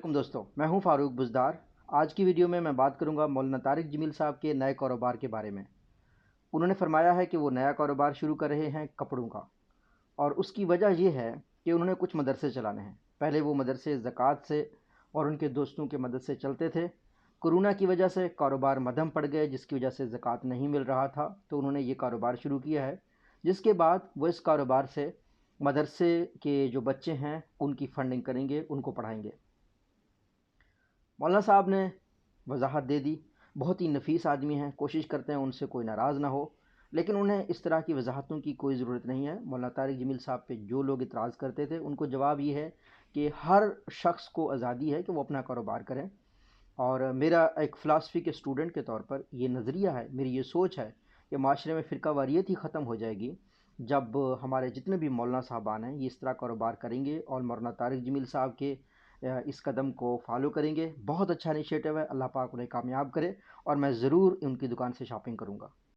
वालेकुम दोस्तों, मैं हूं फारूक बुज़दार। आज की वीडियो में मैं बात करूंगा मौलाना तारिक जमील साहब के नए कारोबार के बारे में। उन्होंने फरमाया है कि वो नया कारोबार शुरू कर रहे हैं कपड़ों का, और उसकी वजह ये है कि उन्होंने कुछ मदरसे चलाने हैं। पहले वो मदरसे ज़कात से और उनके दोस्तों के मदद से चलते थे। कोरोना की वजह से कारोबार मद्धम पड़ गए, जिसकी वजह से ज़कात नहीं मिल रहा था, तो उन्होंने ये कारोबार शुरू किया है, जिसके बाद वो इस कारोबार से मदरसे के जो बच्चे हैं उनकी फ़ंडिंग करेंगे, उनको पढ़ाएंगे। मौलाना साहब ने वजाहत दे दी। बहुत ही नफीस आदमी हैं, कोशिश करते हैं उनसे कोई नाराज़ ना हो, लेकिन उन्हें इस तरह की वजाहतों की कोई ज़रूरत नहीं है। मौलाना तारिक जमील साहब पे जो लोग इतराज़ करते थे उनको जवाब ये है कि हर शख्स को आज़ादी है कि वो अपना कारोबार करें। और मेरा एक फ़िलासफ़ी के स्टूडेंट के तौर पर ये नज़रिया है, मेरी ये सोच है कि माशरे में फ़िरकावारियत ही ख़त्म हो जाएगी जब हमारे जितने भी मौलाना साहबान हैं ये इस तरह कारोबार करेंगे और मौलाना तारिक जमील साहब के इस कदम को फॉलो करेंगे। बहुत अच्छा इनिशिएटिव है, अल्लाह पाक उन्हें कामयाब करे, और मैं ज़रूर उनकी दुकान से शॉपिंग करूँगा।